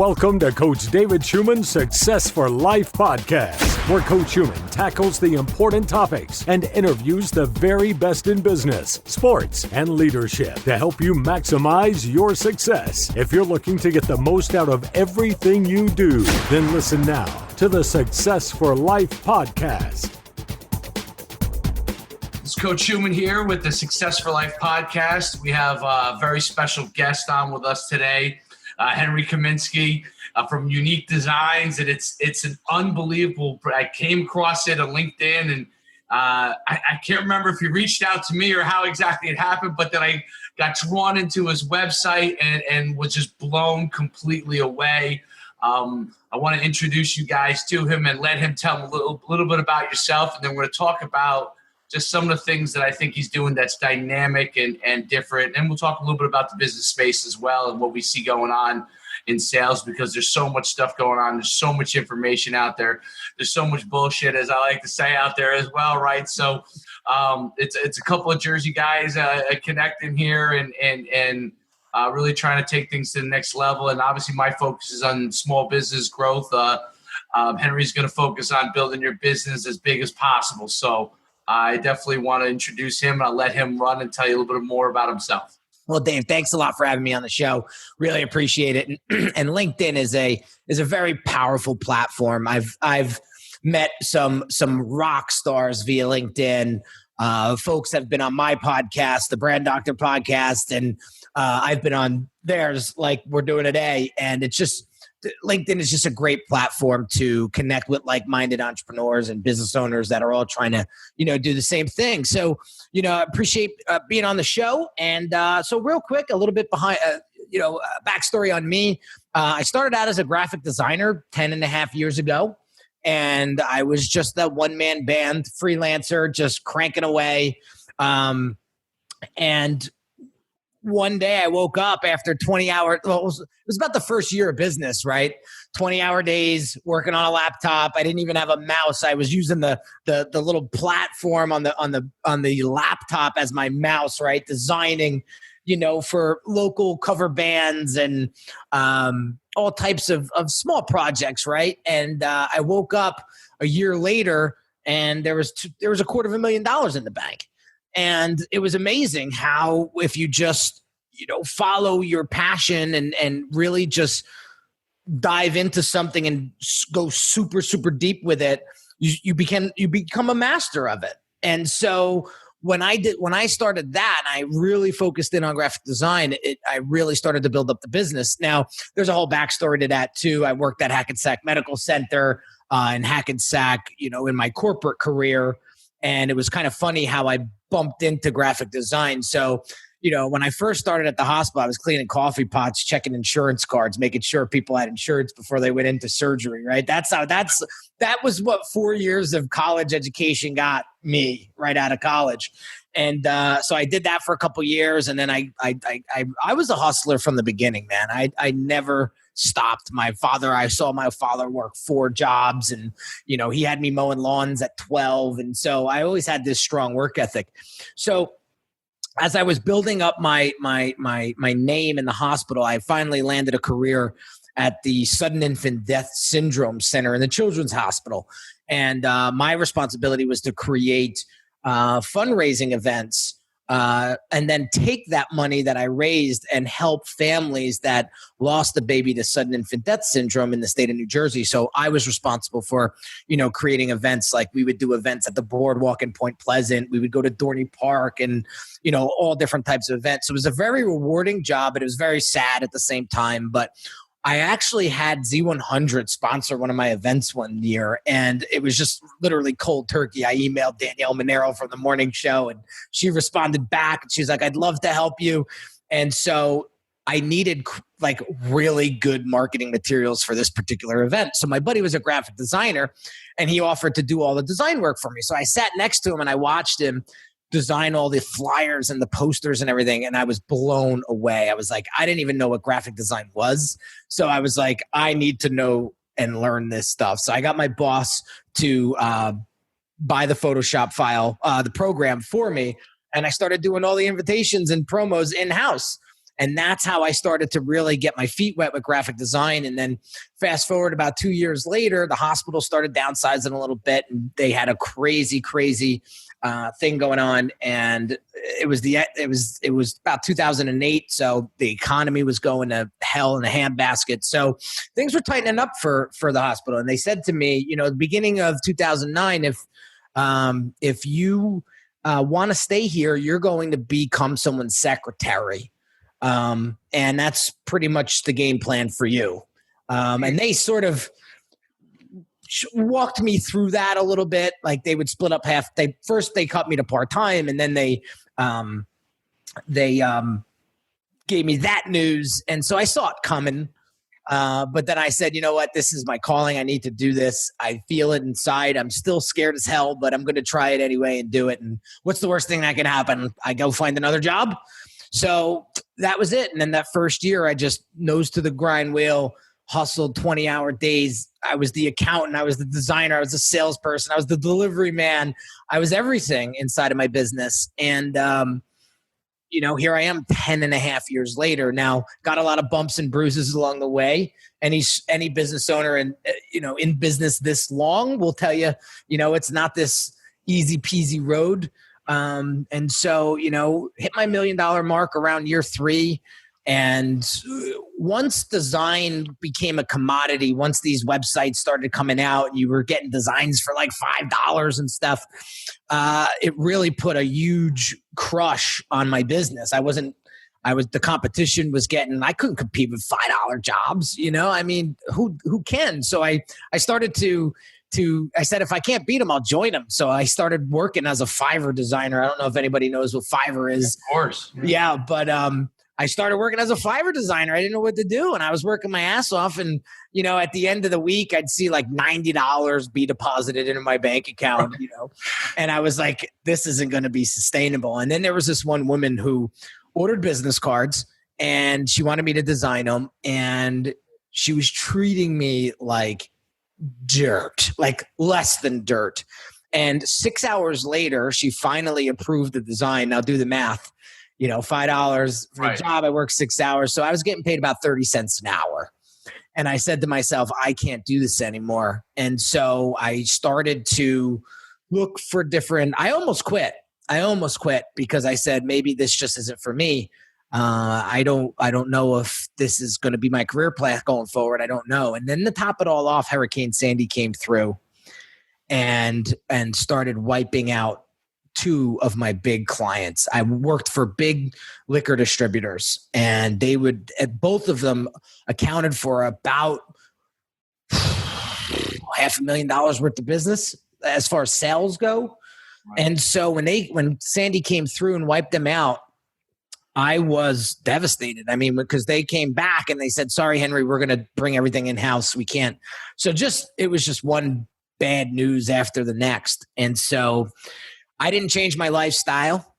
Welcome to Coach David Schuman's Success for Life podcast, where Coach Schuman tackles the important topics and interviews the very best in business, sports, and leadership to help you maximize your success. If you're looking to get the most out of everything you do, then listen now to the Success for Life podcast. It's Coach Schuman here with the Success for Life podcast. We have a very special guest on with us today. Henry Kaminsky from Unique Designs, and it's an unbelievable. I came across it on LinkedIn, and I can't remember if he reached out to me or how exactly it happened, but then I got drawn into his website and was just blown completely away. I want to introduce you guys to him and let him tell a little bit about yourself, and then we're going to talk about just some of the things that I think he's doing that's dynamic and different. And we'll talk a little bit about the business space as well and what we see going on in sales, because there's so much stuff going on. There's so much information out there. There's so much bullshit, as I like to say, out there as well, right? So it's a couple of Jersey guys connecting here and really trying to take things to the next level. And obviously my focus is on small business growth. Henry's going to focus on building your business as big as possible. So I definitely want to introduce him, and I'll let him run and tell you a little bit more about himself. Well, Dave, thanks a lot for having me on the show. Really appreciate it. And LinkedIn is a very powerful platform. I've met some rock stars via LinkedIn. Folks have been on my podcast, the Brand Doctor podcast, and I've been on theirs like we're doing today. And it's just LinkedIn is just a great platform to connect with like-minded entrepreneurs and business owners that are all trying to, do the same thing. So, I appreciate being on the show. And so real quick, a little bit behind, backstory on me. I started out as a graphic designer 10 and a half years ago. And I was just that one-man band freelancer, just cranking away. And one day I woke up after 20 hours. Well, it was about the first year of business, right? 20-hour days working on a laptop. I didn't even have a mouse. I was using the little platform on the laptop as my mouse, right? Designing, for local cover bands and all types of small projects, right? And I woke up a year later and there was $250,000 in the bank. And it was amazing how if you just, follow your passion and really just dive into something and go super, super deep with it, you become a master of it. And so when I started that, and I really focused in on graphic design, I really started to build up the business. Now, there's a whole backstory to that too. I worked at Hackensack Medical Center in Hackensack, in my corporate career. And it was kind of funny how I bumped into graphic design. So, when I first started at the hospital, I was cleaning coffee pots, checking insurance cards, making sure people had insurance before they went into surgery, right? That was what 4 years of college education got me right out of college. And so I did that for a couple of years. And then I was a hustler from the beginning, man. I never stopped. I saw my father work 4 jobs, and, he had me mowing lawns at 12. And so I always had this strong work ethic. So as I was building up my name in the hospital, I finally landed a career at the Sudden Infant Death Syndrome Center in the Children's Hospital. And my responsibility was to create fundraising events and then take that money that I raised and help families that lost a baby to sudden infant death syndrome in the state of New Jersey. So I was responsible for, creating events. Like we would do events at the boardwalk in Point Pleasant. We would go to Dorney Park and, all different types of events. So it was a very rewarding job, but it was very sad at the same time. But I actually had Z100 sponsor one of my events one year, and it was just literally cold turkey. I emailed Danielle Monero from the morning show, and she responded back. And she's like, "I'd love to help you." And so I needed like really good marketing materials for this particular event. So my buddy was a graphic designer, and he offered to do all the design work for me. So I sat next to him and I watched him design all the flyers and the posters and everything. And I was blown away. I was like, I didn't even know what graphic design was. So I was like, I need to know and learn this stuff. So I got my boss to buy the Photoshop file, the program for me. And I started doing all the invitations and promos in-house. And that's how I started to really get my feet wet with graphic design. And then fast forward about 2 years later, the hospital started downsizing a little bit, and they had a crazy thing going on. And it was about 2008. So the economy was going to hell in a handbasket. So things were tightening up for the hospital. And they said to me, you know, the beginning of 2009, if you want to stay here, you're going to become someone's secretary. And that's pretty much the game plan for you. And they sort of walked me through that a little bit. Like they would split up half. They cut me to part-time, and then they gave me that news. And so I saw it coming. But then I said, you know what, this is my calling. I need to do this. I feel it inside. I'm still scared as hell, but I'm going to try it anyway and do it. And what's the worst thing that can happen? I go find another job. So that was it. And then that first year, I just nose to the grind wheel, hustled 20-hour days. I was the accountant. I was the designer. I was the salesperson. I was the delivery man. I was everything inside of my business. And, you know, here I am 10 and a half years later. Now, got a lot of bumps and bruises along the way. Any business owner in business this long will tell you, you know, it's not this easy peasy road. And so, you know, hit my $1 million mark around year 3. And once design became a commodity, once these websites started coming out and you were getting designs for like $5 and stuff, it really put a huge crush on my business. The competition was I couldn't compete with $5 jobs, you know, I mean, who can? So I started I said, if I can't beat them, I'll join them. So I started working as a Fiverr designer. I don't know if anybody knows what Fiverr is. Of course. Yeah. But, I started working as a Fiverr designer. I didn't know what to do. And I was working my ass off. And, you know, at the end of the week, I'd see like $90 be deposited into my bank account, you know, and I was like, this isn't going to be sustainable. And then there was this one woman who ordered business cards and she wanted me to design them. And she was treating me like dirt, like less than dirt. And 6 hours later, she finally approved the design. Now do the math. You know, $5 for a job. I worked 6 hours. So I was getting paid about 30 cents an hour. And I said to myself, I can't do this anymore. And so I started to look for I almost quit because I said, maybe this just isn't for me. I don't know if this is going to be my career path going forward. I don't know. And then to top it all off, Hurricane Sandy came through and started wiping out 2 of my big clients. I worked for big liquor distributors, and both of them accounted for about $500,000 worth of business as far as sales go. Right. And so when Sandy came through and wiped them out, I was devastated. I mean, because they came back and they said, sorry, Henry, we're going to bring everything in house. We can't. So it was just one bad news after the next. And so I didn't change my lifestyle.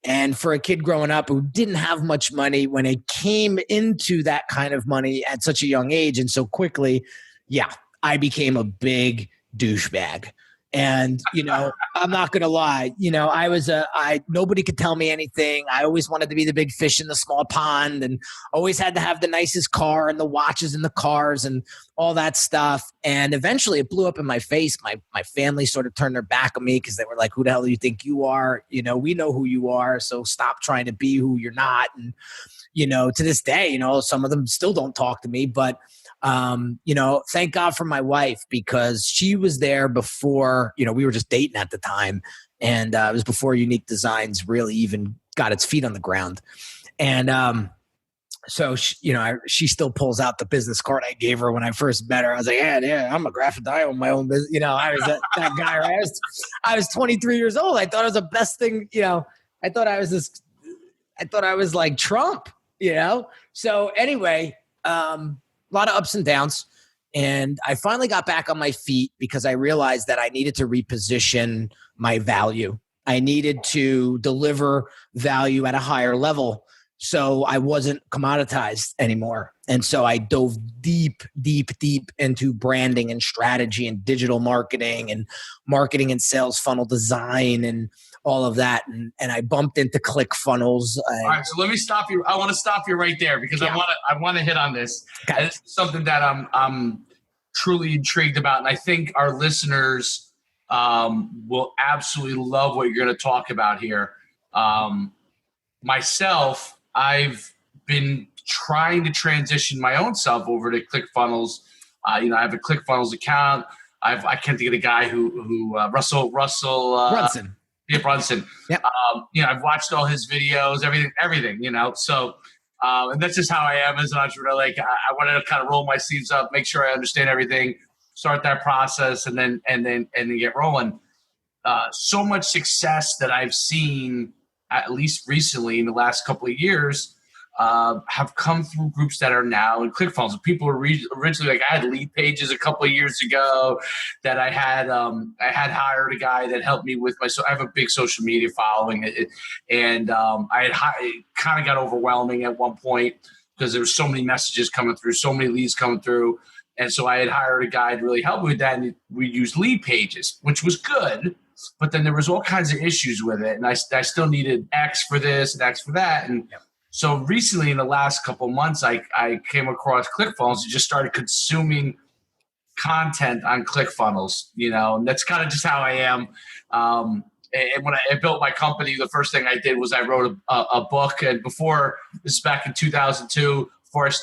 And for a kid growing up who didn't have much money, when it came into that kind of money at such a young age and so quickly, I became a big douchebag. And, you know, I'm not going to lie, you know, nobody could tell me anything. I always wanted to be the big fish in the small pond and always had to have the nicest car and the watches and the cars and all that stuff. And eventually it blew up in my face. My family sort of turned their back on me because they were like, who the hell do you think you are? You know, we know who you are. So stop trying to be who you're not. And, you know, to this day, you know, some of them still don't talk to me, but you know, thank God for my wife, because she was there before, you know, we were just dating at the time. And it was before Unique Designs really even got its feet on the ground. And so, she still pulls out the business card I gave her when I first met her. I was like, yeah, I'm a graphic designer with my own business. You know, I was that guy, right? I was 23 years old. I thought it was the best thing, you know, I thought I was like Trump, you know? So anyway, a lot of ups and downs. And I finally got back on my feet because I realized that I needed to reposition my value. I needed to deliver value at a higher level. So I wasn't commoditized anymore. And so I dove deep into branding and strategy and digital marketing and sales funnel design and all of that. And I bumped into ClickFunnels. All right, so let me stop you. I want to stop you right there because I want to hit on this. Okay. And it's something that I'm truly intrigued about, and I think our listeners will absolutely love what you're going to talk about here. Myself, I've been trying to transition my own self over to ClickFunnels. I have a ClickFunnels account. I can't think of the guy who Russell Brunson. Yeah, Brunson. Yeah. I've watched all his videos, everything. So, and that's just how I am as an entrepreneur. Like I want to kind of roll my sleeves up, make sure I understand everything, start that process, and then get rolling. So much success that I've seen, at least recently in the last couple of years, have come through groups that are now in ClickFunnels. People were originally like, I had lead pages a couple of years ago that I had hired a guy that helped me with I have a big social media following, and it kind of got overwhelming at one point because there were so many messages coming through, so many leads coming through. And so I had hired a guy to really help me with that. And we used lead pages, which was good. But then there was all kinds of issues with it. And I still needed X for this and X for that. And so recently in the last couple of months, I came across ClickFunnels and just started consuming content on ClickFunnels, and that's kind of just how I am. And when I built my company, the first thing I did was I wrote a book. And before, this is back in 2002,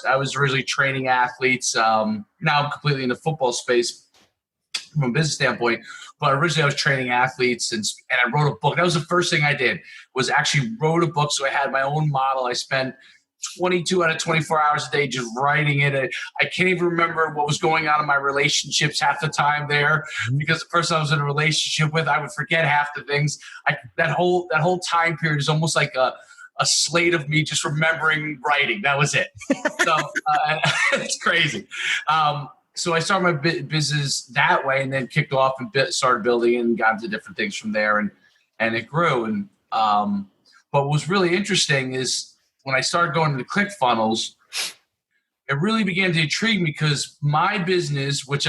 I was originally training athletes. Now I'm completely in the football space from a business standpoint. But originally I was training athletes and I wrote a book. That was the first thing I did, was actually wrote a book. So I had my own model. I spent 22 out of 24 hours a day just writing it. I can't even remember what was going on in my relationships half the time there, because the person I was in a relationship with, I would forget half the things. That whole time period is almost like a slate of me just remembering writing. That was it. So it's crazy. So I started my business that way, and then kicked off and started building and got into different things from there, and it grew. And but what was really interesting is when I started going to ClickFunnels, it really began to intrigue me, because my business, which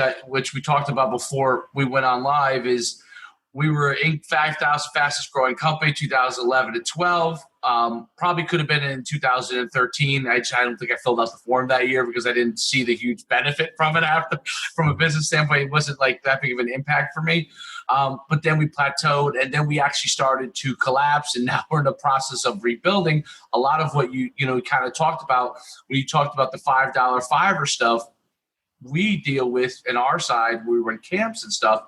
we talked about before we went on live, is we were in 5,000 fastest growing company, 2011 to 12. Probably could have been in 2013. I don't think I filled out the form that year because I didn't see the huge benefit from it from a business standpoint. It wasn't like that big of an impact for me. But then we plateaued, and then we actually started to collapse, and now we're in the process of rebuilding. A lot of what you kind of talked about when you talked about the $5 Fiverr stuff, we deal with in our side. We run camps and stuff.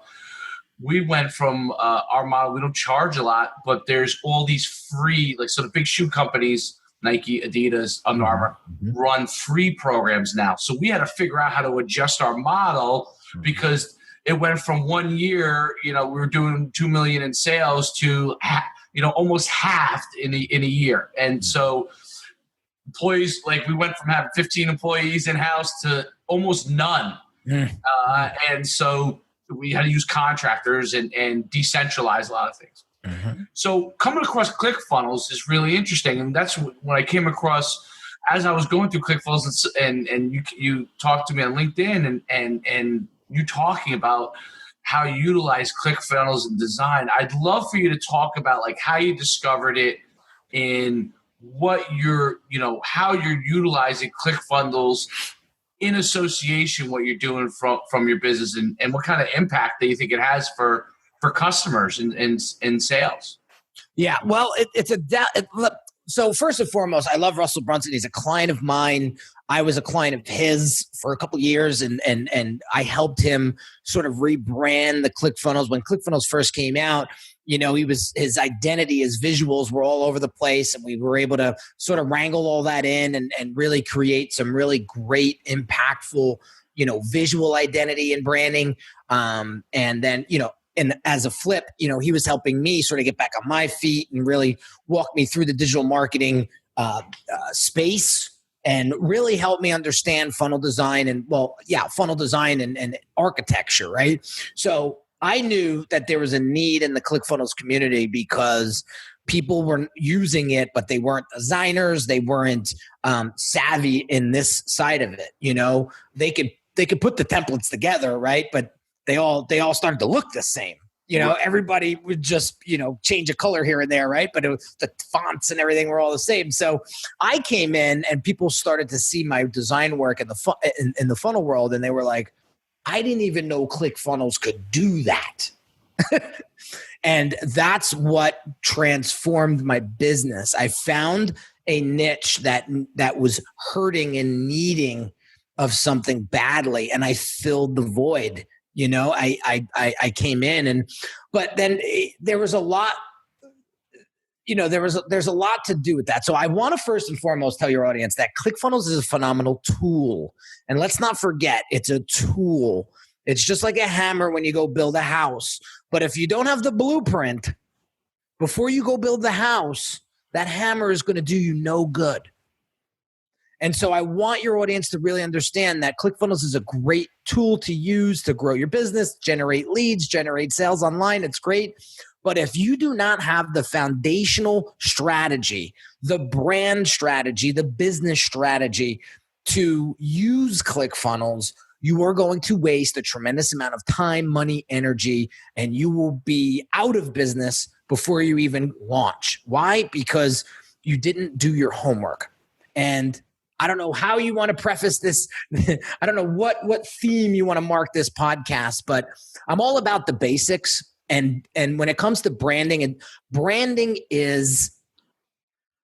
We went from our model. We don't charge a lot, but there's all these free, so the big shoe companies, Nike, Adidas, Under Armour, run free programs now. So we had to figure out how to adjust our model, because it went from 1 year, we were doing $2 million in sales to, almost halved in a year. And so employees, we went from having 15 employees in-house to almost none. And so we had to use contractors and decentralize a lot of things. So coming across ClickFunnels is really interesting. And that's when I came across, as I was going through ClickFunnels, and you talked to me on LinkedIn, and you talking about how you utilize ClickFunnels in design. I'd love for you to talk about how you discovered it, and what how you're utilizing ClickFunnels in association, what you're doing from your business, and what kind of impact that you think it has for customers and sales. Yeah, well, so first and foremost, I love Russell Brunson. He's a client of mine. I was a client of his for a couple of years, and I helped him sort of rebrand the ClickFunnels. When ClickFunnels first came out, his identity, his visuals were all over the place, and we were able to sort of wrangle all that in and really create some really great, impactful, visual identity and branding. And then, and as a flip, he was helping me sort of get back on my feet and really walk me through the digital marketing space, and really help me understand funnel design and architecture, right? So I knew that there was a need in the ClickFunnels community, because people were using it, but they weren't designers. They weren't savvy in this side of it. They could put the templates together, right? But they all started to look the same. Everybody would just, change a color here and there, right? But the fonts and everything were all the same. So I came in and people started to see my design work in the funnel world, and they were like, I didn't even know ClickFunnels could do that. And that's what transformed my business. I found a niche that was hurting and needing of something badly, and I filled the void. I came in, but then there was a lot. There's a lot to do with that. So I want to first and foremost tell your audience that ClickFunnels is a phenomenal tool, and let's not forget it's a tool. It's just like a hammer when you go build a house. But if you don't have the blueprint before you go build the house, that hammer is going to do you no good. And so I want your audience to really understand that ClickFunnels is a great tool to use to grow your business, generate leads, generate sales online. It's great. But if you do not have the foundational strategy, the brand strategy, the business strategy to use ClickFunnels, you are going to waste a tremendous amount of time, money, energy, and you will be out of business before you even launch. Why? Because you didn't do your homework. And I don't know how you want to preface this. I don't know what theme you want to mark this podcast, but I'm all about the basics. And when it comes to branding, and branding is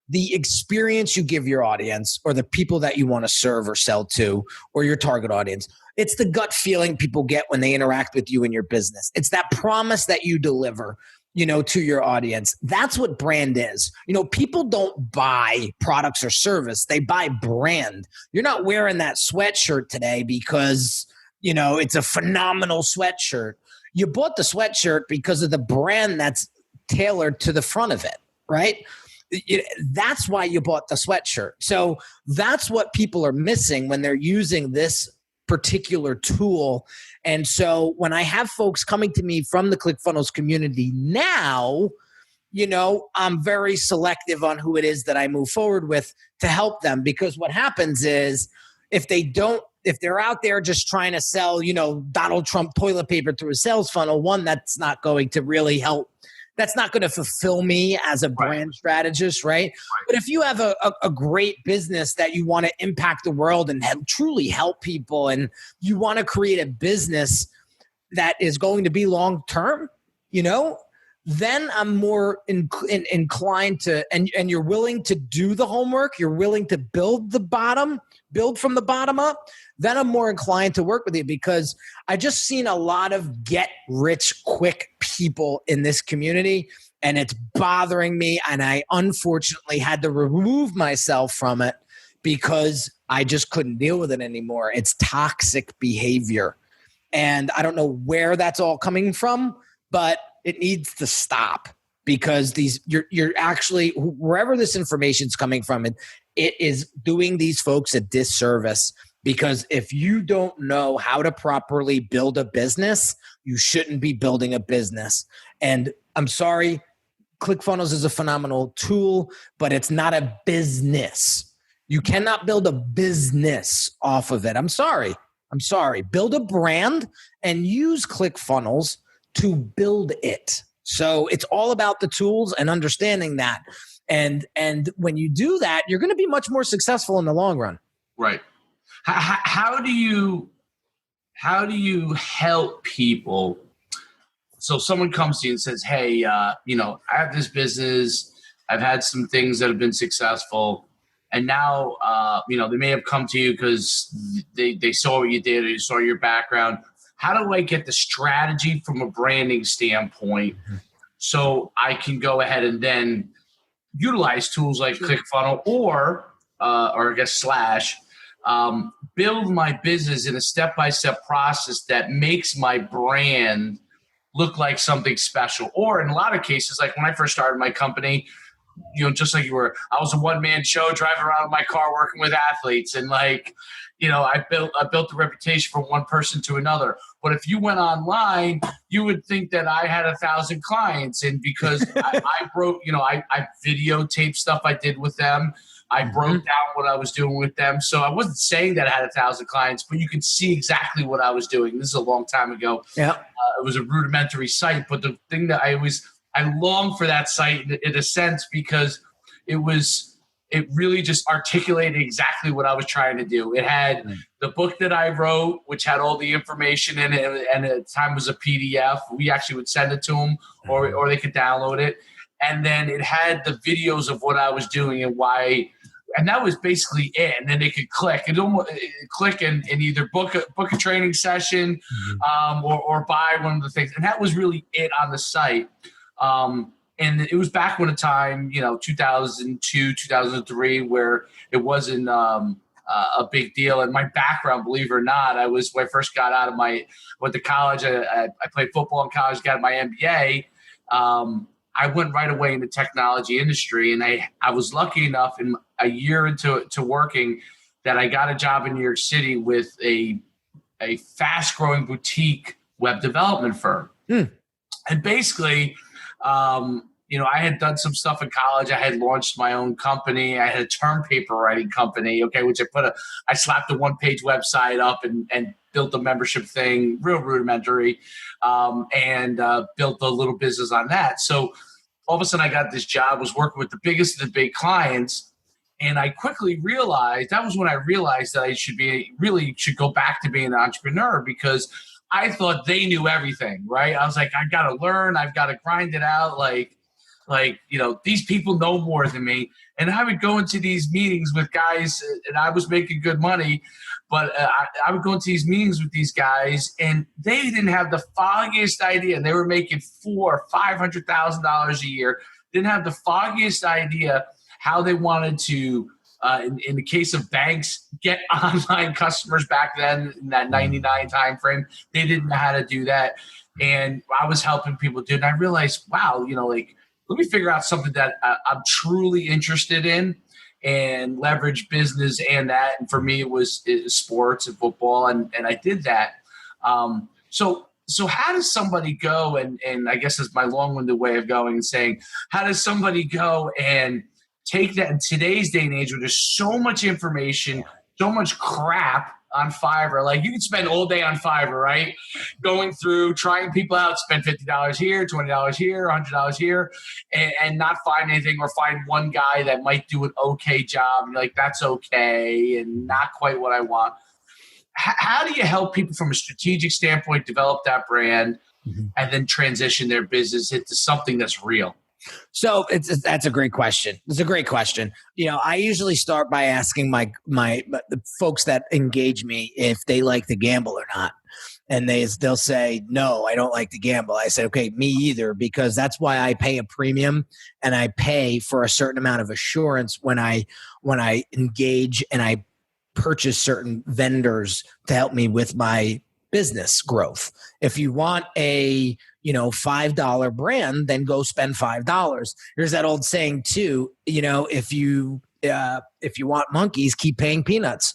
the experience you give your audience or the people that you want to serve or sell to or your target audience. It's the gut feeling people get when they interact with you in your business. It's that promise that you deliver, to your audience. That's what brand is. People don't buy products or service. They buy brand. You're not wearing that sweatshirt today because, it's a phenomenal sweatshirt. You bought the sweatshirt because of the brand that's tailored to the front of it, right? That's why you bought the sweatshirt. So that's what people are missing when they're using this particular tool. And so when I have folks coming to me from the ClickFunnels community now, I'm very selective on who it is that I move forward with to help them, because what happens is if they're out there just trying to sell, Donald Trump toilet paper through a sales funnel, one, that's not going to really help. That's not going to fulfill me as a brand strategist, right? But if you have a great business that you want to impact the world and truly help people, and you want to create a business that is going to be long-term, then I'm more inclined to, and you're willing to do the homework, you're willing to build from the bottom up, then I'm more inclined to work with you, because I just seen a lot of get rich quick people in this community, and it's bothering me. And I unfortunately had to remove myself from it because I just couldn't deal with it anymore. It's toxic behavior. And I don't know where that's all coming from, but it needs to stop, because you're actually, wherever this information is coming from, it is doing these folks a disservice. Because if you don't know how to properly build a business, you shouldn't be building a business. And I'm sorry, ClickFunnels is a phenomenal tool, but it's not a business. You cannot build a business off of it. I'm sorry. Build a brand and use ClickFunnels to build it. So it's all about the tools and understanding that. And when you do that, you're going to be much more successful in the long run. Right. How do you help people? So someone comes to you and says, hey, I have this business. I've had some things that have been successful. And now, they may have come to you because they saw what you did, or they saw your background. How do I get the strategy from a branding standpoint so I can go ahead and then utilize tools like ClickFunnels or I guess / build my business in a step-by-step process that makes my brand look like something special? Or in a lot of cases, like when I first started my company, just like you were. I was a one-man show driving around in my car working with athletes, and like, I built the reputation from one person to another. But if you went online, you would think that I had 1,000 clients, and because I broke, I videotaped stuff I did with them. I broke down what I was doing with them. So I wasn't saying that I had 1,000 clients, but you could see exactly what I was doing. This is a long time ago. Yeah. It was a rudimentary site, but the thing that I longed for that site in a sense, because it really just articulated exactly what I was trying to do. It had the book that I wrote, which had all the information in it, and at the time was a PDF. We actually would send it to them, or they could download it. And then it had the videos of what I was doing and why. And that was basically it. And then they could click and either book a training session or buy one of the things. And that was really it on the site. And it was back when a time, 2002, 2003, where it wasn't a big deal. And my background, believe it or not, when I first got out of went to college, I played football in college, got my MBA. I went right away in the technology industry, and I was lucky enough in a year into working that I got a job in New York City with a fast-growing boutique web development firm. And basically, I had done some stuff in college. I had launched my own company. I had a term paper writing company, which I slapped a one-page website up and built a membership thing, real rudimentary, and built a little business on that. So all of a sudden I got this job, was working with the biggest of the big clients, and I quickly realized, that was when I realized that I should go back to being an entrepreneur, because I thought they knew everything, right? I was like, I got to learn. I've got to grind it out. Like, these people know more than me. And I would go into these meetings with guys, and I was making good money, but I would go into these meetings with these guys, and they didn't have the foggiest idea. And they were making $400,000 or $500,000 a year. Didn't have the foggiest idea how they wanted to, in the case of banks, get online customers back then in that 99 time frame. They didn't know how to do that. And I was helping people do it. And I realized, wow, let me figure out something that I'm truly interested in and leverage business and that. And for me, it was sports and football, and I did that. So how does somebody go, and I guess it's my long-winded way of going and saying, how does somebody go and take that in today's day and age where there's so much information, so much crap on Fiverr? Like, you can spend all day on Fiverr, right? Going through, trying people out, spend $50 here, $20 here, $100 here, and not find anything, or find one guy that might do an okay job. And you're like, that's okay, and not quite what I want. How do you help people from a strategic standpoint develop that brand and then transition their business into something that's real? So that's a great question. It's a great question. I usually start by asking the folks that engage me if they like to gamble or not. And they'll say, no, I don't like to gamble. I said, okay, me either, because that's why I pay a premium, and I pay for a certain amount of assurance when I engage and I purchase certain vendors to help me with my business growth. If you want a $5 brand, then go spend $5. There's that old saying too, if you want monkeys, keep paying peanuts.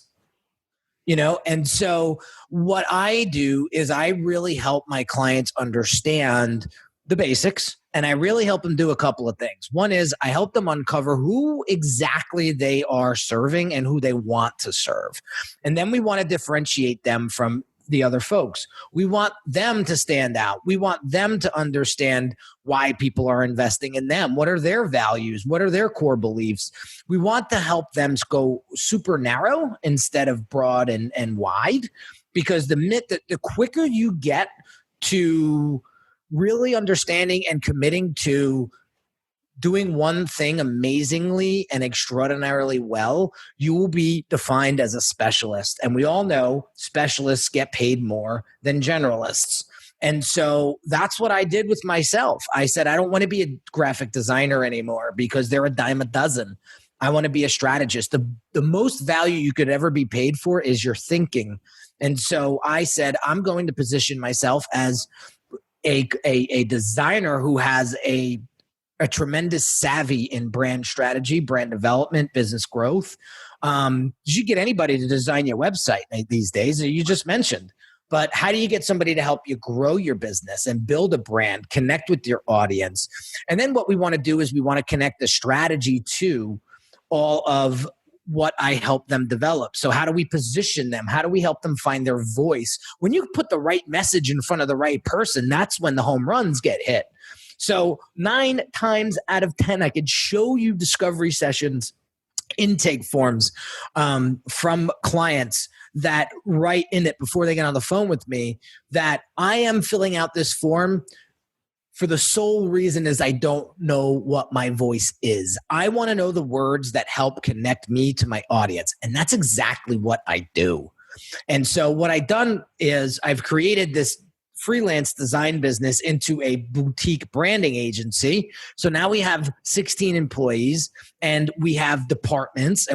And so what I do is I really help my clients understand the basics, and I really help them do a couple of things. One is I help them uncover who exactly they are serving and who they want to serve. And then we want to differentiate them from the other folks. We want them to stand out. We want them to understand why people are investing in them. What are their values? What are their core beliefs? We want to help them go super narrow instead of broad and wide, because the quicker you get to really understanding and committing to doing one thing amazingly and extraordinarily well, you will be defined as a specialist. And we all know specialists get paid more than generalists. And so that's what I did with myself. I said, I don't want to be a graphic designer anymore because they're a dime a dozen. I want to be a strategist. The most value you could ever be paid for is your thinking. And so I said, I'm going to position myself as a designer who has a a tremendous savvy in brand strategy, brand development, business growth. You get anybody to design your website these days, you just mentioned. But how do you get somebody to help you grow your business and build a brand, connect with your audience? And then what we want to do is we want to connect the strategy to all of what I help them develop. So how do we position them? How do we help them find their voice? When you put the right message in front of the right person, that's when the home runs get hit. So 9 times out of 10, I could show you discovery sessions, intake forms from clients that write in it before they get on the phone with me that I am filling out this form for the sole reason is I don't know what my voice is. I want to know the words that help connect me to my audience. And that's exactly what I do. And so what I've done is I've created this freelance design business into a boutique branding agency. So now we have 16 employees and we have departments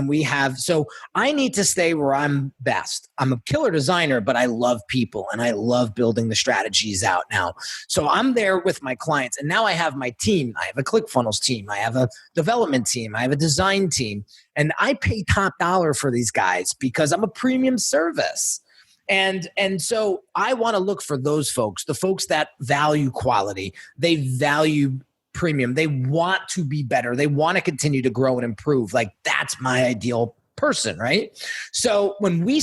so I need to stay where I'm best. I'm a killer designer, but I love people and I love building the strategies out now. So I'm there with my clients and now I have my team. I have a ClickFunnels team. I have a development team. I have a design team and I pay top dollar for these guys because I'm a premium service. And so I want to look for those folks, the folks that value quality. They value premium. They want to be better. They want to continue to grow and improve. Like that's my ideal person, right? So when we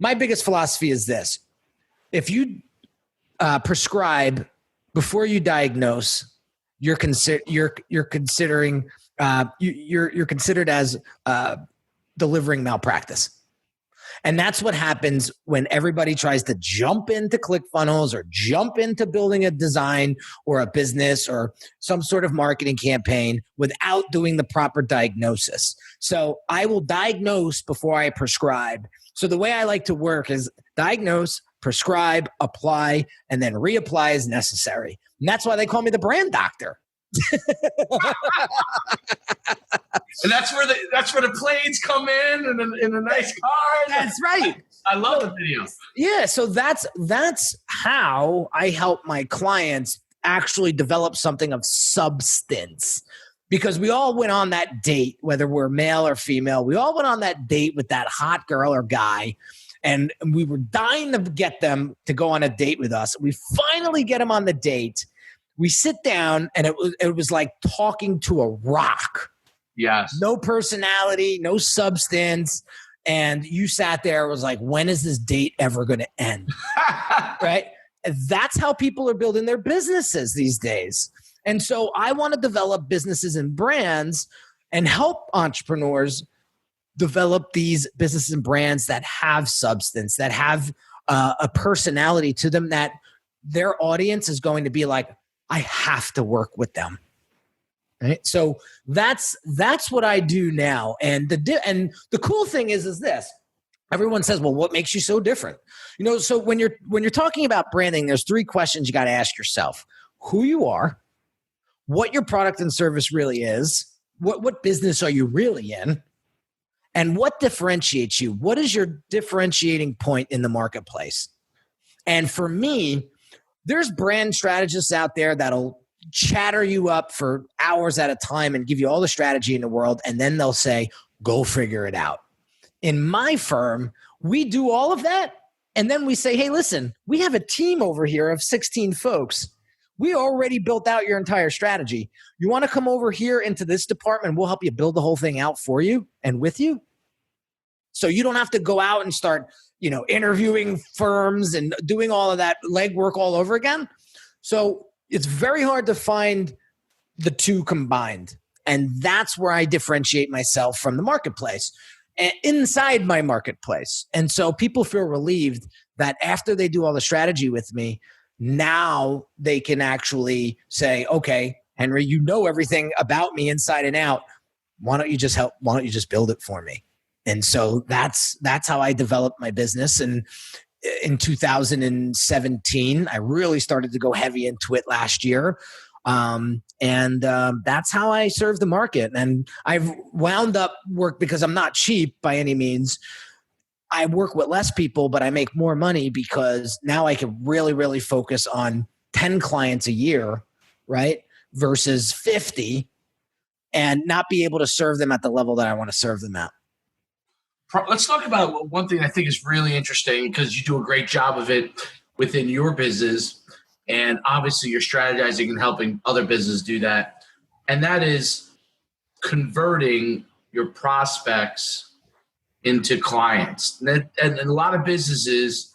my biggest philosophy is this. If you prescribe before you diagnose, you're considered as delivering malpractice. And that's what happens when everybody tries to jump into ClickFunnels or jump into building a design or a business or some sort of marketing campaign without doing the proper diagnosis. So I will diagnose before I prescribe. So the way I like to work is diagnose, prescribe, apply, and then reapply as necessary. And that's why they call me the brand doctor. And that's where the planes come in a nice car. That's right. I love the videos. Yeah, so that's how I help my clients actually develop something of substance. Because we all went on that date, whether we're male or female, we all went on that date with that hot girl or guy, and we were dying to get them to go on a date with us. We finally get them on the date. We sit down, and it was like talking to a rock. Yes. No personality, no substance. And you sat there, was like, when is this date ever going to end? Right? And that's how people are building their businesses these days. And so I want to develop businesses and brands and help entrepreneurs develop these businesses and brands that have substance, that have a personality to them, that their audience is going to be like, I have to work with them. Right. So that's what I do now. And the cool thing is this. Everyone says, well, what makes you so different? So when you're talking about branding, there's 3 questions you got to ask yourself: who you are, what your product and service really is, what business are you really in, and what differentiates you? What is your differentiating point in the marketplace? And for me, there's brand strategists out there that'll chatter you up for hours at a time and give you all the strategy in the world, and then they'll say, go figure it out. In my firm, we do all of that, and then we say, hey, listen, we have a team over here of 16 folks. We already built out your entire strategy. You want to come over here into this department? We'll help you build the whole thing out for you and with you. So you don't have to go out and start, interviewing firms and doing all of that legwork all over again. So it's very hard to find the 2 combined. And that's where I differentiate myself from the marketplace and inside my marketplace. And so people feel relieved that after they do all the strategy with me, now they can actually say, okay, Henry, you know everything about me inside and out. Why don't you just build it for me? And so that's how I developed my business. And in 2017, I really started to go heavy into it last year. That's how I serve the market. And I've wound up work because I'm not cheap by any means. I work with less people, but I make more money because now I can really, really focus on 10 clients a year, right? versus 50 and not be able to serve them at the level that I want to serve them at. Let's talk about one thing I think is really interesting, because you do a great job of it within your business, and obviously you're strategizing and helping other businesses do that. And that is converting your prospects into clients. And a lot of businesses,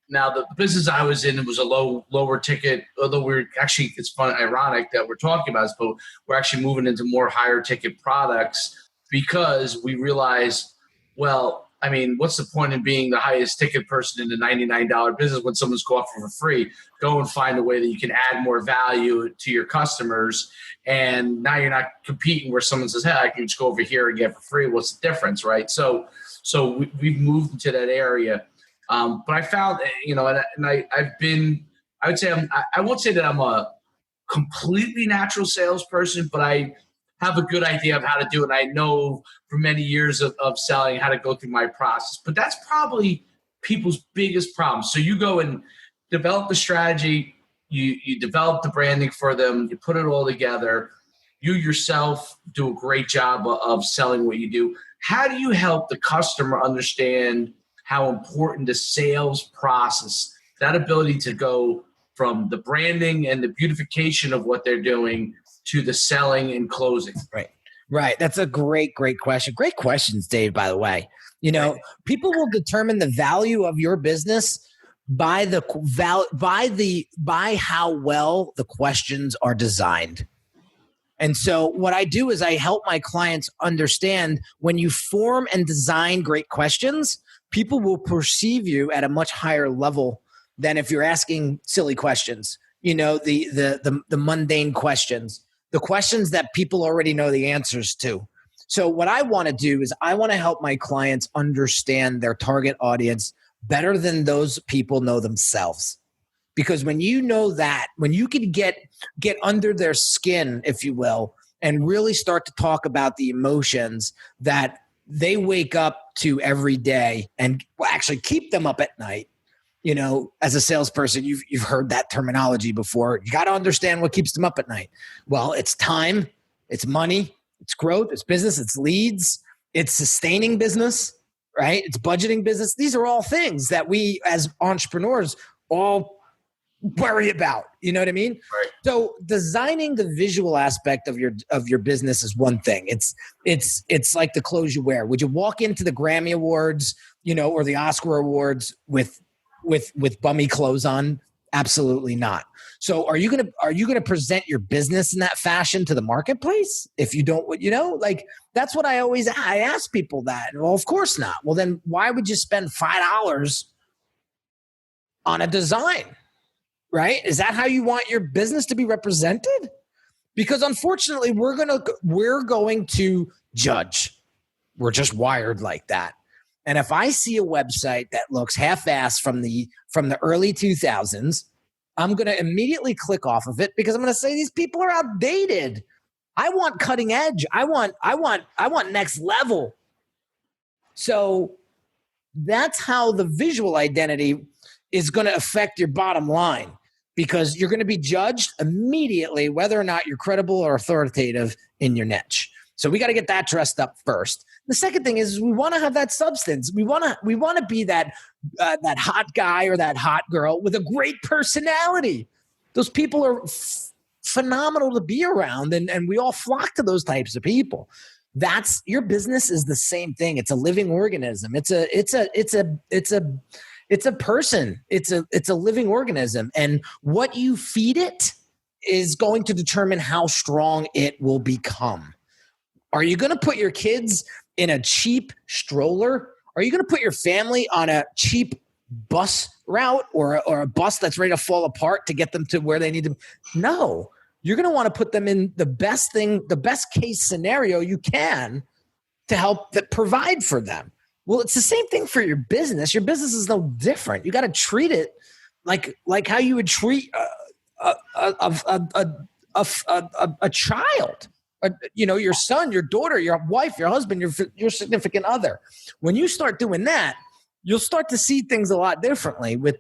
now the business I was in, it was a lower ticket, although it's fun, ironic that we're talking about this, but we're actually moving into more higher ticket products, because we realize, well, I mean, what's the point in being the highest ticket person in the $99 business when someone's going for free? Go and find a way that you can add more value to your customers. And now you're not competing where someone says, hey, I can just go over here and get for free. What's the difference, right? So we've moved into that area. But I found, I won't say that I'm a completely natural salesperson, but I have a good idea of how to do it. And I know for many years of selling how to go through my process. But that's probably people's biggest problem. So you go and develop the strategy, you develop the branding for them, you put it all together. You yourself do a great job of selling what you do. How do you help the customer understand how important the sales process, that ability to go from the branding and the beautification of what they're doing to the selling and closing? Right. That's a great question. Great questions, Dave, by the way. People will determine the value of your business by how well the questions are designed. And so what I do is I help my clients understand, when you form and design great questions, people will perceive you at a much higher level than if you're asking silly questions, the mundane questions, the questions that people already know the answers to. So what I want to do is I want to help my clients understand their target audience better than those people know themselves. Because when you know that, when you can get under their skin, if you will, and really start to talk about the emotions that they wake up to every day and actually keep them up at night. As a salesperson, you've heard that terminology before. You got to understand what keeps them up at night. Well, it's time, it's money, it's growth, it's business, it's leads, it's sustaining business, right? It's budgeting business. These are all things that we as entrepreneurs all worry about. You know what I mean? Right. So designing the visual aspect of your business is one thing. It's like the clothes you wear. Would you walk into the Grammy Awards, or the Oscar Awards with bummy clothes on? Absolutely not. So are you gonna present your business in that fashion to the marketplace? If you don't, that's what I ask people that. Well, of course not. Well, then why would you spend $5 on a design? Right? Is that how you want your business to be represented? Because unfortunately, we're going to judge. We're just wired like that. And if I see a website that looks half-assed from the early 2000s, I'm going to immediately click off of it, because I'm going to say these people are outdated. I want cutting edge. I want next level. So that's how the visual identity is going to affect your bottom line, because you're going to be judged immediately whether or not you're credible or authoritative in your niche. So we got to get that dressed up first. The second thing is we want to have that substance. We want to be that hot guy or that hot girl with a great personality. Those people are phenomenal to be around, and we all flock to those types of people. That's your business is the same thing. It's a living organism. It's a person. It's a living organism, and what you feed it is going to determine how strong it will become. Are you going to put your kids in a cheap stroller? Are you going to put your family on a cheap bus route or a bus that's ready to fall apart to get them to where they need to? No, you're going to want to put them in the best case scenario you can to help provide for them. Well, it's the same thing for your business. Your business is no different. You got to treat it like how you would treat a child. Your son, your daughter, your wife, your husband, your significant other. When you start doing that, you'll start to see things a lot differently with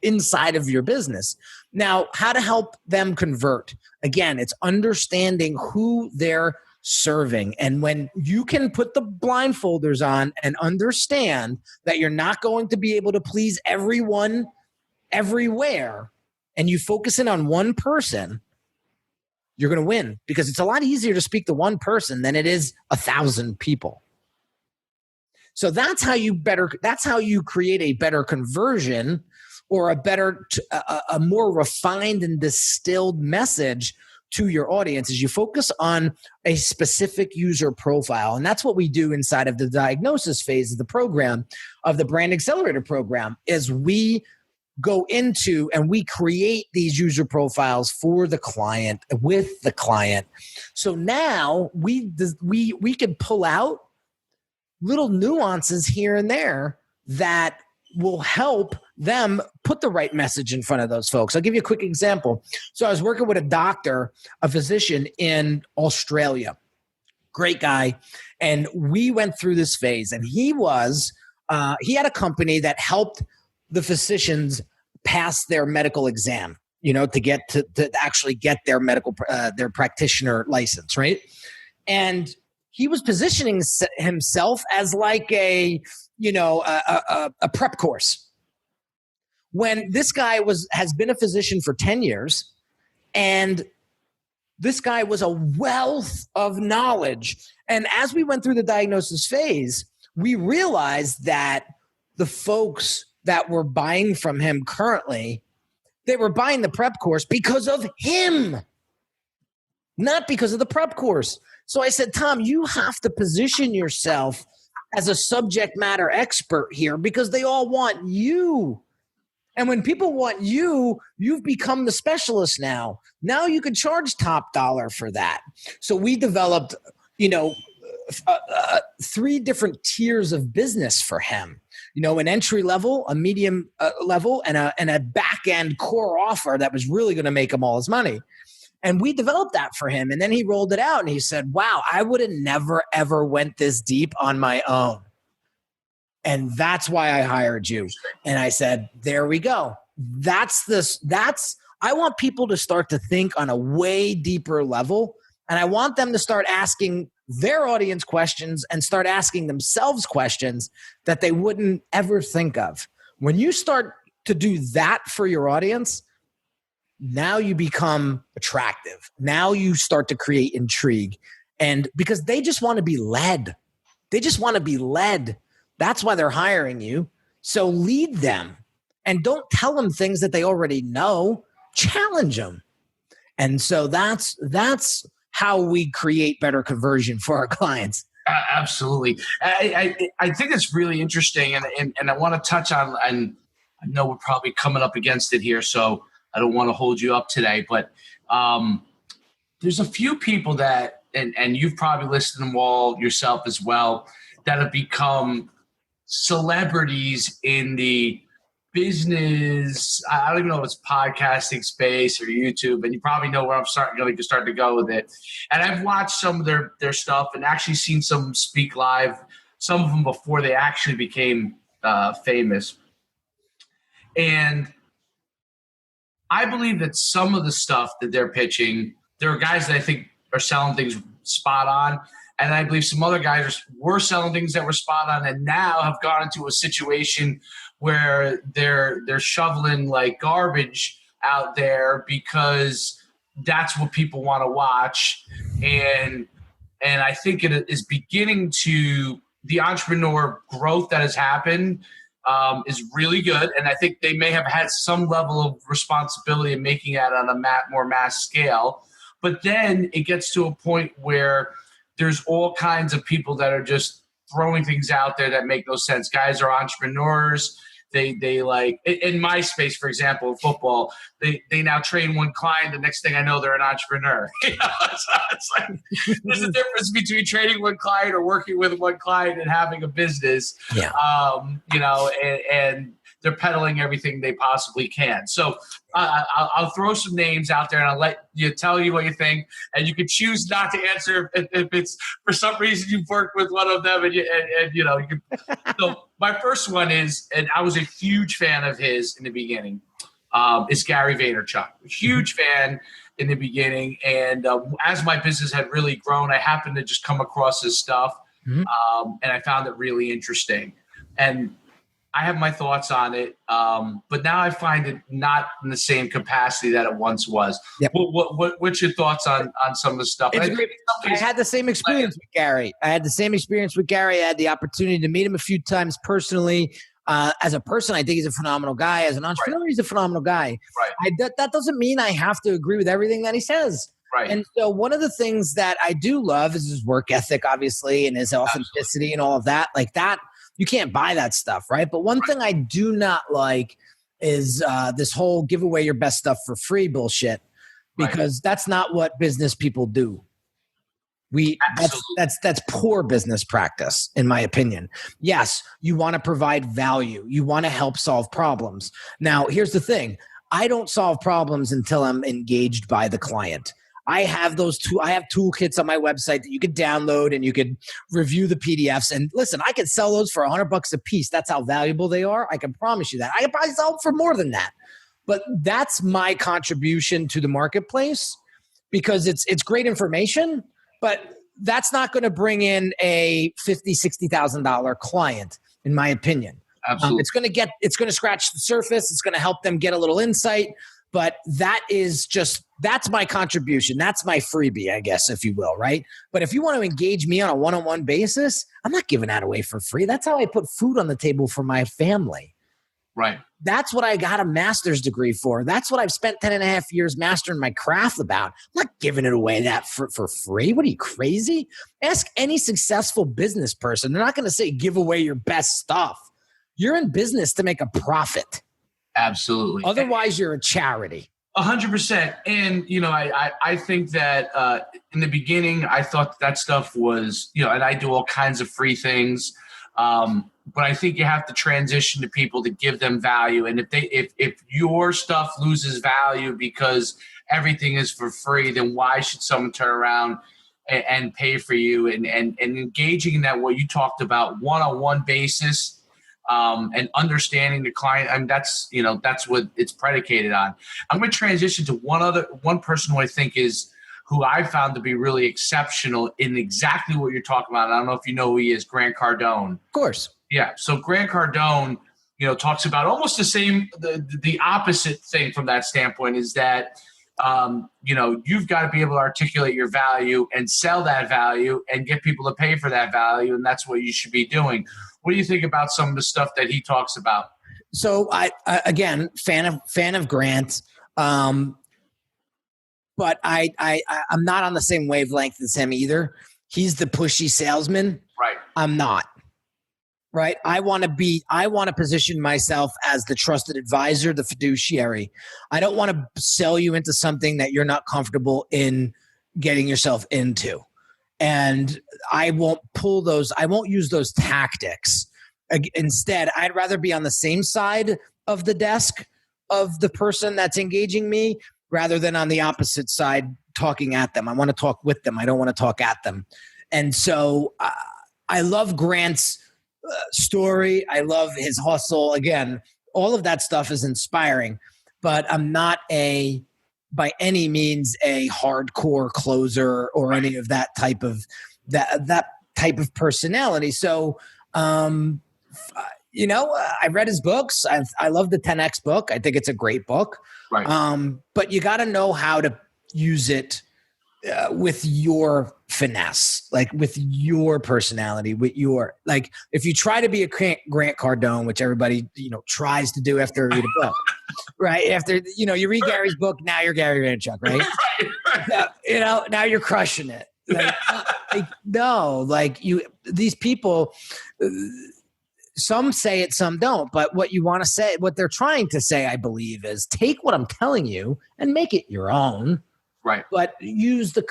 inside of your business. Now, how to help them convert? Again, it's understanding who they're serving. And when you can put the blindfolders on and understand that you're not going to be able to please everyone everywhere, and you focus in on one person, you're going to win, because it's a lot easier to speak to one person than it is 1,000 people. So that's how you create a better conversion, or a more refined and distilled message to your audience, is you focus on a specific user profile. And that's what we do inside of the diagnosis phase of the program, of the Brand Accelerator program, is we go into and we create these user profiles for the client, with the client. So now we can pull out little nuances here and there that will help them put the right message in front of those folks. I'll give you a quick example. So I was working with a physician in Australia, great guy. And we went through this phase, and he had a company that helped the physicians pass their medical exam, to get to actually get their their practitioner license. Right. And he was positioning himself as like a prep course, when this guy has been a physician for 10 years, and this guy was a wealth of knowledge. And as we went through the diagnosis phase, we realized that the folks that were buying from him currently, they were buying the prep course because of him, not because of the prep course. So I said, Tom, you have to position yourself as a subject matter expert here, because they all want you. And when people want you, you've become the specialist now. Now you can charge top dollar for that. So we developed, 3 different tiers of business for him. An entry level, a medium level, and a back end core offer that was really going to make him all his money. And we developed that for him. And then he rolled it out, and he said, wow, I would have never, ever went this deep on my own. And that's why I hired you. And I said, there we go. I want people to start to think on a way deeper level. And I want them to start asking their audience questions and start asking themselves questions that they wouldn't ever think of. When you start to do that for your audience, now you become attractive. Now you start to create intrigue. And because they just want to be led. That's why they're hiring you. So lead them, and don't tell them things that they already know. Challenge them. And so that's how we create better conversion for our clients. Absolutely. I think it's really interesting. And I want to touch on, and I know we're probably coming up against it here, so I don't want to hold you up today, but there's a few people that, and you've probably listed them all yourself as well, that have become celebrities in the business. I don't even know if it's podcasting space or YouTube, and you probably know where I'm going to start to go with it. And I've watched some of their stuff and actually seen some speak live, some of them before they actually became famous. And I believe that some of the stuff that they're pitching, there are guys that I think are selling things spot on. And I believe some other guys were selling things that were spot on, and now have gone into a situation where they're shoveling like garbage out there because that's what people want to watch. And I think it is beginning to, the entrepreneur growth that has happened is really good. And I think they may have had some level of responsibility in making that on a more mass scale. But then it gets to a point where there's all kinds of people that are just throwing things out there that make no sense. Guys are entrepreneurs. They like, in my space, for example, in football, they now train one client. The next thing I know, they're an entrepreneur. It's like, there's a difference between training one client or working with one client and having a business. Yeah. And they're peddling everything they possibly can. So I'll throw some names out there and I'll let you tell you what you think. And you can choose not to answer if it's for some reason you've worked with one of them and you can. So my first one is, and I was a huge fan of his in the beginning, is Gary Vaynerchuk. Huge fan in the beginning. And as my business had really grown, I happened to just come across his stuff. And I found it really interesting. And I have my thoughts on it, but now I find it not in the same capacity that it once was. Yep. What's your thoughts on some of the stuff? I had the same experience with Gary. I had the opportunity to meet him a few times personally. As a person, I think he's a phenomenal guy. As an entrepreneur, he's a phenomenal guy. Right. That doesn't mean I have to agree with everything that he says. Right. And so one of the things that I do love is his work ethic, obviously, and his authenticity and all of that. Like that, you can't buy that stuff, right? But one thing I do not like is this whole give away your best stuff for free bullshit, because that's not what business people do. That's poor business practice, in my opinion. Yes, you want to provide value. You want to help solve problems. Now, here's the thing. I don't solve problems until I'm engaged by the client. I have toolkits on my website that you could download and you could review the PDFs. And listen, I could sell those for $100 a piece. That's how valuable they are. I can promise you that. I could probably sell them for more than that. But that's my contribution to the marketplace, because it's great information, but that's not going to bring in a $50,000, $60,000 client, in my opinion. Absolutely. It's going to scratch the surface. It's going to help them get a little insight. But that's my contribution. That's my freebie, I guess, if you will, right? But if you want to engage me on a one-on-one basis, I'm not giving that away for free. That's how I put food on the table for my family. Right. That's what I got a master's degree for. That's what I've spent 10 and a half years mastering my craft about. I'm not giving it away for free. What are you, crazy? Ask any successful business person. They're not going to say give away your best stuff. You're in business to make a profit. Absolutely. Otherwise, you're a charity. 100%. And, I think that in the beginning, I thought that stuff was, and I do all kinds of free things. But I think you have to transition to people to give them value. And if your stuff loses value because everything is for free, then why should someone turn around and pay for you? And engaging in that, what you talked about, one-on-one basis, and understanding the client. I mean, that's what it's predicated on. I'm going to transition to one person who I think who I found to be really exceptional in exactly what you're talking about. I don't know if you know who he is, Grant Cardone. Of course. Yeah. So Grant Cardone, talks about almost the same, the opposite thing from that standpoint is that, you've got to be able to articulate your value and sell that value and get people to pay for that value. And that's what you should be doing. What do you think about some of the stuff that he talks about? So I again, fan of Grant. But I'm not on the same wavelength as him either. He's the pushy salesman. Right. I'm not. Right. I want to position myself as the trusted advisor, the fiduciary. I don't want to sell you into something that you're not comfortable in getting yourself into. And I won't use those tactics. Instead, I'd rather be on the same side of the desk of the person that's engaging me rather than on the opposite side talking at them. I want to talk with them. I don't want to talk at them. And so I love Grant's story. I love his hustle. Again, all of that stuff is inspiring, but I'm not by any means a hardcore closer or any of that type of personality. So, I read his books. I love the 10X book. I think it's a great book. Right. But you got to know how to use it with your finesse, like with your personality, if you try to be a Grant Cardone, which everybody, tries to do after read a book, right? After, you read Gary's book, now you're Gary Vaynerchuk, right? Now you're crushing it. These people, some say it, some don't, but what they're trying to say, I believe, is take what I'm telling you and make it your own. Right. But use the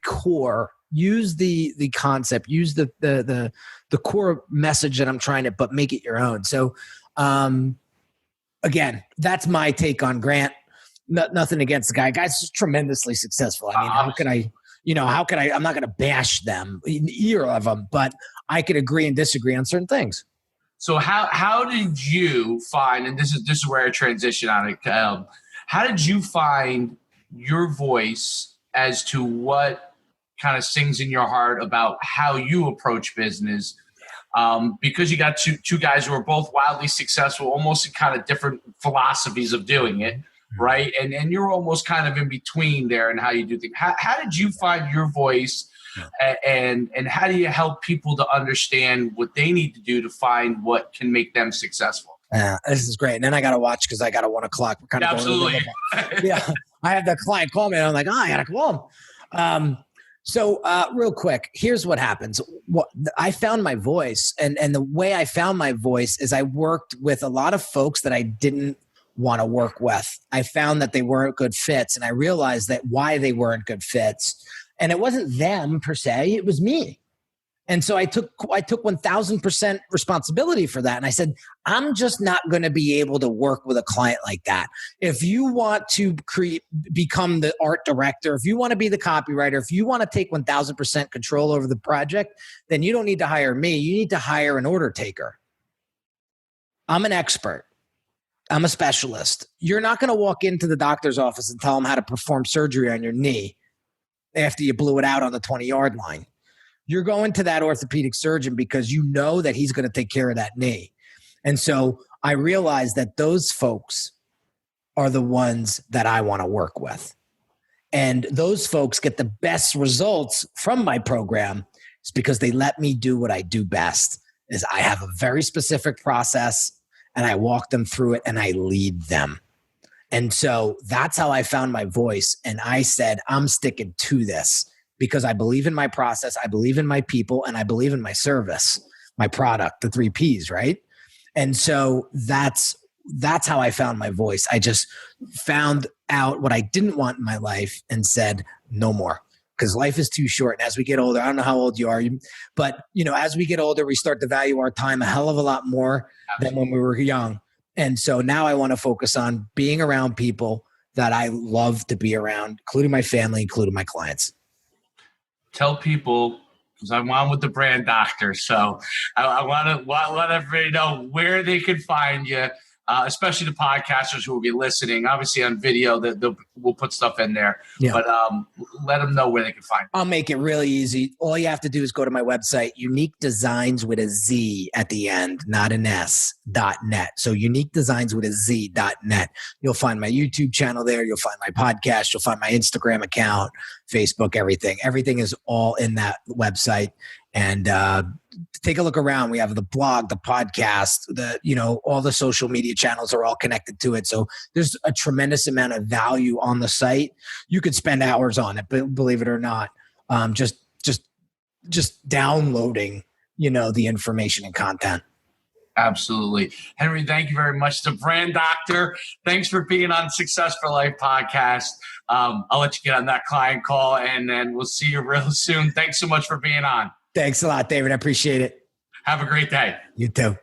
core, use the concept, use the core message that I'm trying to, but make it your own. So Again, that's my take on Grant. Nothing against the guy. Guy's tremendously successful. I mean, how could I, I'm not going to bash them, either of them, but I could agree and disagree on certain things. So how did you find, and this is where I transition on it, how did you find your voice as to what kind of sings in your heart about how you approach business? Because you got two guys who are both wildly successful, almost in kind of different philosophies of doing it, right? And you're almost kind of in between there in how you do things. How did you find your voice, and how do you help people to understand what they need to do to find what can make them successful? This is great. And then I got to watch because I got a 1 o'clock. We're kind of absolutely. Yeah, I had the client call me and I'm like, I got to call him. So real quick, here's what happens. I found my voice, and the way I found my voice is I worked with a lot of folks that I didn't want to work with. I found that they weren't good fits, and I realized that why they weren't good fits. And it wasn't them per se, it was me. And so I took 1000% responsibility for that. And I said, I'm just not going to be able to work with a client like that. If you want to become the art director, if you want to be the copywriter, if you want to take 1000% control over the project, then you don't need to hire me. You need to hire an order taker. I'm an expert. I'm a specialist. You're not going to walk into the doctor's office and tell them how to perform surgery on your knee after you blew it out on the 20-yard line. You're going to that orthopedic surgeon because you know that he's going to take care of that knee. And so I realized that those folks are the ones that I want to work with. And those folks get the best results from my program is because they let me do what I do best. Is I have a very specific process and I walk them through it and I lead them. And so that's how I found my voice. And I said, I'm sticking to this. Because I believe in my process, I believe in my people, and I believe in my service, my product, the 3 Ps, right? And so that's how I found my voice. I just found out what I didn't want in my life and said, no more. Because life is too short. And as we get older, I don't know how old you are, but as we get older, we start to value our time a hell of a lot more than when we were young. And so now I want to focus on being around people that I love to be around, including my family, including my clients. Tell people, because I'm on with the brand doctor, so I want to let everybody know where they can find you, especially the podcasters who will be listening. Obviously on video, we'll put stuff in there, but let them know where they can find you. I'll make it really easy. All you have to do is go to my website, Unique Designs with a Z at the end, not an S.net. So Unique Designs with a Z.net. You'll find my YouTube channel there. You'll find my podcast. You'll find my Instagram account, Facebook, everything. Everything is all in that website. And take a look around. We have the blog, the podcast, all the social media channels are all connected to it. So there's a tremendous amount of value on the site. You could spend hours on it, but believe it or not, just downloading, the information and content. Absolutely. Henry, thank you very much. The brand doctor, thanks for being on Success for Life podcast. I'll let you get on that client call and then we'll see you real soon. Thanks so much for being on. Thanks a lot, David. I appreciate it. Have a great day. You too.